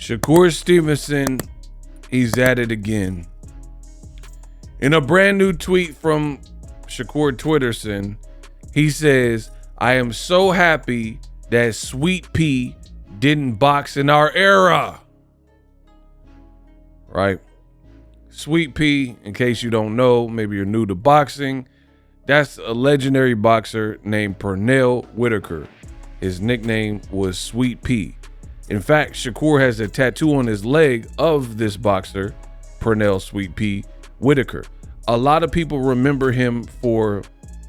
Shakur Stevenson, he's at it again. In a brand new tweet from Shakur Twitterson, he says, "I am so happy that Sweet Pea didn't box in our era." Right? Sweet Pea, in case you don't know, maybe you're new to boxing, that's a legendary boxer named Pernell Whitaker. His nickname was Sweet Pea. In fact, Shakur has a tattoo on his leg of this boxer, Pernell Sweet Pea Whitaker. A lot of people remember him for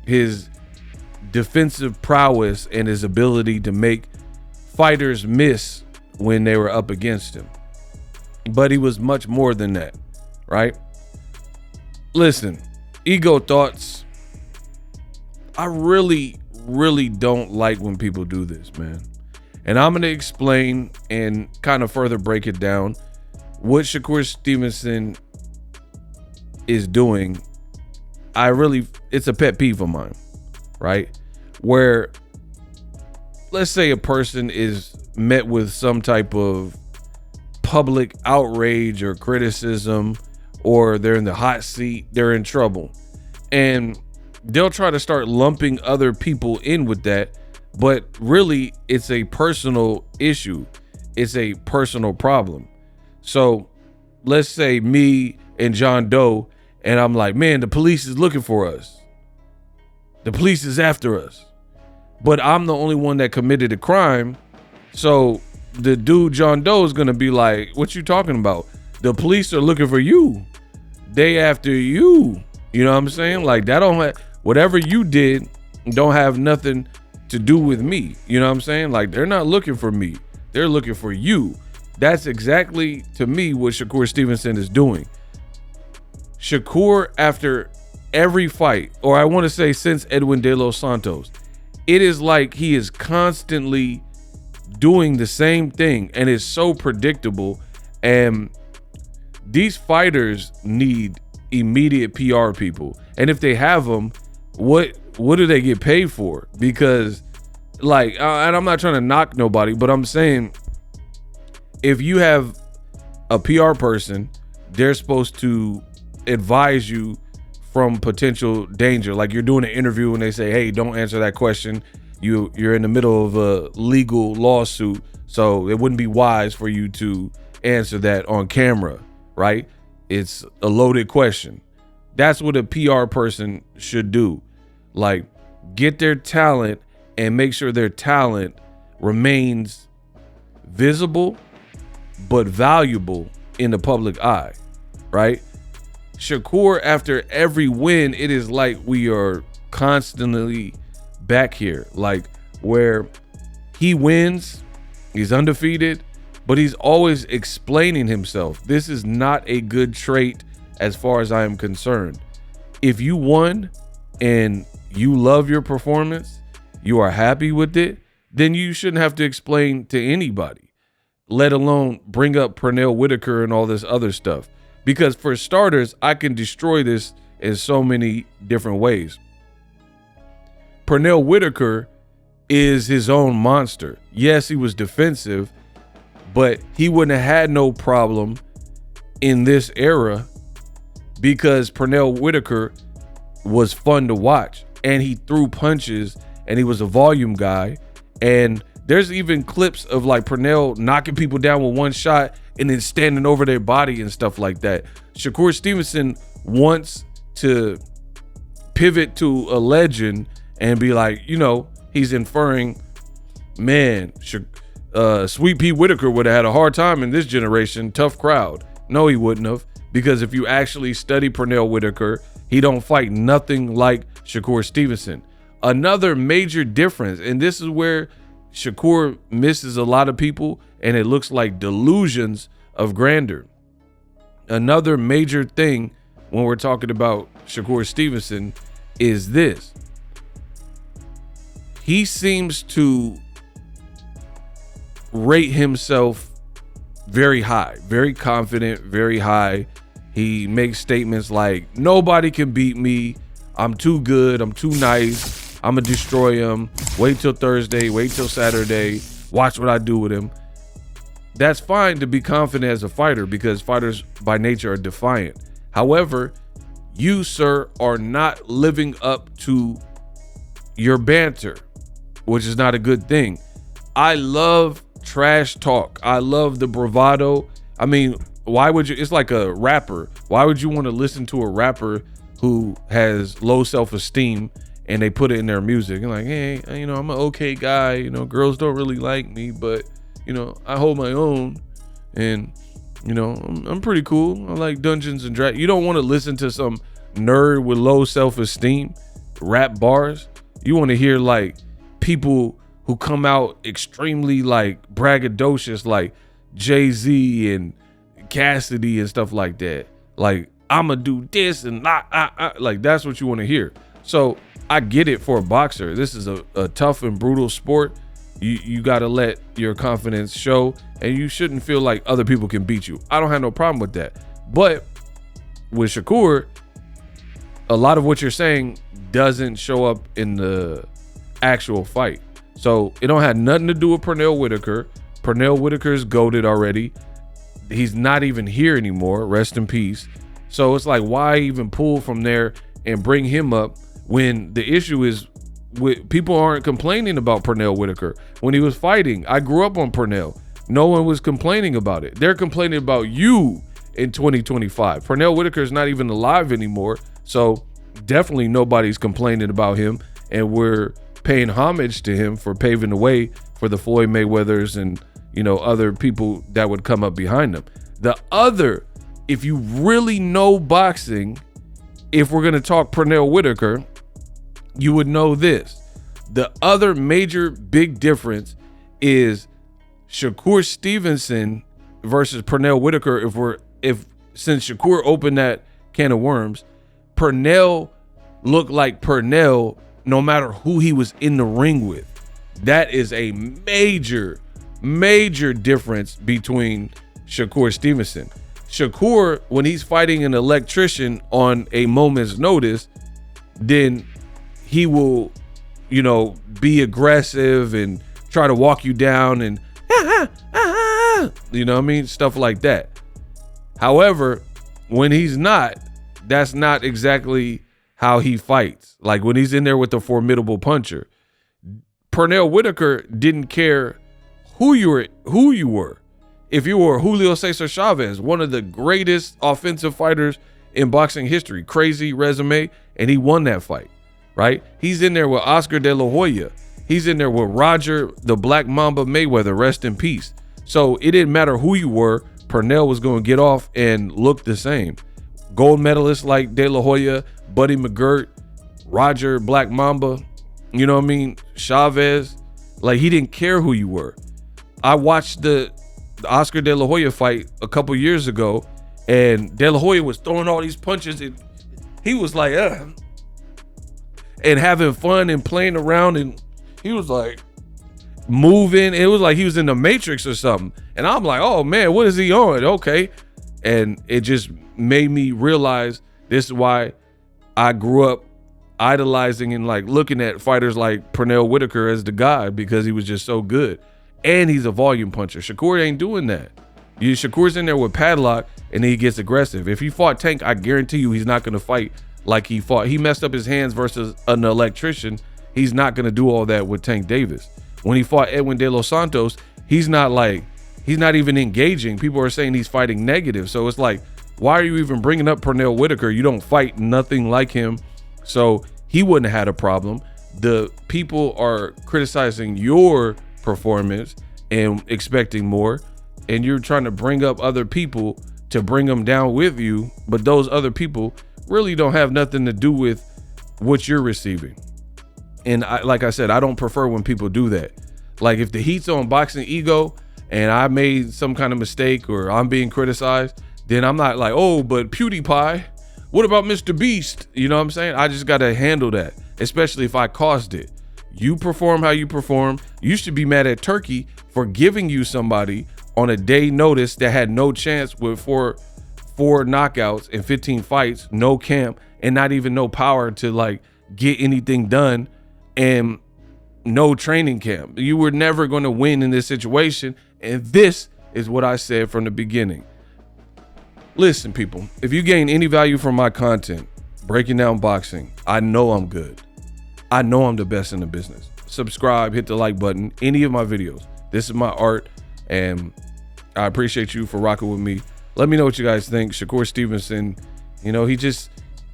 his defensive prowess and his ability to make fighters miss when they were up against him. But he was much more than that, right? Listen, ego thoughts. I really don't like when people do this, man. And I'm going to explain and kind of further break it down what Shakur Stevenson is doing. It's a pet peeve of mine, right? Where, let's say a person is met with some type of public outrage or criticism, or they're in the hot seat, they're in trouble. And they'll try to start lumping other people in with that. But really, it's a personal issue. It's a personal problem. So let's say me and John Doe, and I'm like, man, the police is looking for us. The police is after us. But I'm the only one that committed a crime. So the dude John Doe is going to be like, what you talking about? The police are looking for you. They after you. You know what I'm saying? Like, that don't have, whatever you did don't have nothing to do with me. You know what I'm saying? Like, they're not looking for me. They're looking for you. That's exactly, to me, what Shakur Stevenson is doing. Shakur, after every fight, or I want to say since Edwin De Los Santos, it is like he is constantly doing the same thing, and it's so predictable. And these fighters need immediate PR people. And if they have them, what do they get paid for? Because, like, and I'm not trying to knock nobody, but I'm saying, if you have a PR person, they're supposed to advise you from potential danger. Like, you're doing an interview and they say, hey, don't answer that question. You're in the middle of a legal lawsuit, so it wouldn't be wise for you to answer that on camera, right? It's a loaded question. That's what a PR person should do. Like, get their talent and make sure their talent remains visible but valuable in the public eye, right? Shakur, after every win, it is like we are constantly back here, like, where he wins, he's undefeated, but he's always explaining himself. This is not a good trait as far as I am concerned. If you won and you love your performance, you are happy with it, then you shouldn't have to explain to anybody, let alone bring up Pernell Whitaker and all this other stuff. Because for starters, I can destroy this in so many different ways. Pernell Whitaker is his own monster. Yes, he was defensive, but he wouldn't have had no problem in this era because Pernell Whitaker was fun to watch, and he threw punches, and he was a volume guy. And there's even clips of, like, Pernell knocking people down with one shot and then standing over their body and stuff like that. Shakur Stevenson wants to pivot to a legend and be like, you know, he's inferring, man, Sweet Pea Whitaker would have had a hard time in this generation. Tough crowd. No, he wouldn't have, because if you actually study Pernell Whitaker, he don't fight nothing like Shakur Stevenson. Another major difference, and this is where Shakur misses a lot of people, and it looks like delusions of grandeur. Another major thing when we're talking about Shakur Stevenson is this. He seems to rate himself very high, very confident, very high. He makes statements like, nobody can beat me. I'm too good. I'm too nice. I'm going to destroy him. Wait till Thursday. Wait till Saturday. Watch what I do with him. that's fine to be confident as a fighter because fighters by nature are defiant. However, you, sir, are not living up to your banter, which is not a good thing. I love trash talk. I love the bravado. I mean, why would you? It's like a rapper. Why would you want to listen to a rapper who has low self-esteem and they put it in their music and like, hey, you know, I'm an okay guy. You know, girls don't really like me, but you know, I hold my own, and you know, I'm pretty cool. I like Dungeons and Dragons. You don't want to listen to some nerd with low self-esteem rap bars. You want to hear like people who come out extremely like braggadocious, like Jay-Z and Cassidy and stuff like that. Like, I'ma do this and like that's what you want to hear. So I get it for a boxer. This is a tough and brutal sport. You got to let your confidence show, and you shouldn't feel like other people can beat you. I don't have no problem with that. But with Shakur, a lot of what you're saying doesn't show up in the actual fight. So it don't have nothing to do with Pernell Whitaker. Pernell Whitaker's goated already. He's not even here anymore. Rest in peace. So it's like, why even pull from there and bring him up when the issue is people aren't complaining about Pernell Whitaker. When he was fighting, I grew up on Pernell. No one was complaining about it. They're complaining about you in 2025. Pernell Whitaker is not even alive anymore. So definitely nobody's complaining about him. And we're paying homage to him for paving the way for the Floyd Mayweathers and, you know, other people that would come up behind them. If you really know boxing, if we're going to talk Pernell Whitaker, you would know this. The other major big difference is Shakur Stevenson versus Pernell Whitaker. Since Shakur opened that can of worms, Pernell looked like Pernell no matter who he was in the ring with. That is a major difference between Shakur Stevenson. Shakur, when he's fighting an electrician on a moment's notice, then he will, you know, be aggressive and try to walk you down and, you know what I mean? Stuff like that. However, when he's not, that's not exactly how he fights. Like when he's in there with the formidable puncher, Pernell Whitaker didn't care who you were. If you were Julio Cesar Chavez, one of the greatest offensive fighters in boxing history, crazy resume, and he won that fight, right? He's in there with Oscar De La Hoya. He's in there with Roger, the Black Mamba Mayweather, rest in peace. So it didn't matter who you were, Pernell was going to get off and look the same. Gold medalists like De La Hoya, Buddy McGirt, Roger, Black Mamba, you know what I mean? Chavez, like he didn't care who you were. I watched the Oscar De La Hoya fight a couple years ago, and De La Hoya was throwing all these punches, and he was like, and having fun and playing around, and he was like moving. It was like he was in the Matrix or something. And I'm like, oh man, what is he on? Okay. And it just made me realize this is why I grew up idolizing and like looking at fighters like Pernell Whitaker as the guy, because he was just so good. And he's a volume puncher. Shakur ain't doing that. Shakur's in there with padlock, and then he gets aggressive. If he fought Tank, I guarantee you he's not going to fight like he fought. He messed up his hands versus an electrician. He's not going to do all that with Tank Davis. When he fought Edwin De Los Santos, he's not even engaging. People are saying he's fighting negative. So it's like, why are you even bringing up Pernell Whitaker? You don't fight nothing like him. So he wouldn't have had a problem. The people are criticizing your performance and expecting more, and you're trying to bring up other people to bring them down with you, but those other people really don't have nothing to do with what you're receiving. And like I said, I don't prefer when people do that. Like if the heat's on Boxing Ego and I made some kind of mistake or I'm being criticized, then I'm not like, oh, but PewDiePie, what about Mr. Beast? You know what I'm saying? I just got to handle that, especially if I caused it. You perform how you perform. You should be mad at Turkey for giving you somebody on a day notice that had no chance with four knockouts and 15 fights, no camp, and not even no power to like get anything done, and no training camp. You were never going to win in this situation, and this is what I said from the beginning. Listen, people, if you gain any value from my content, breaking down boxing, I know I'm good. I know I'm the best in the business. Subscribe, hit the like button, any of my videos. This is my art, and I appreciate you for rocking with me. Let me know what you guys think. Shakur Stevenson, you know, he's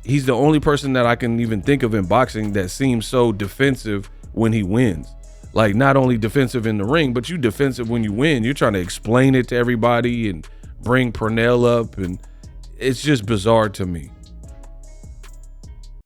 the only person that I can even think of in boxing that seems so defensive when he wins. Like, not only defensive in the ring, but you defensive when you win. You're trying to explain it to everybody and bring Pernell up, and it's just bizarre to me.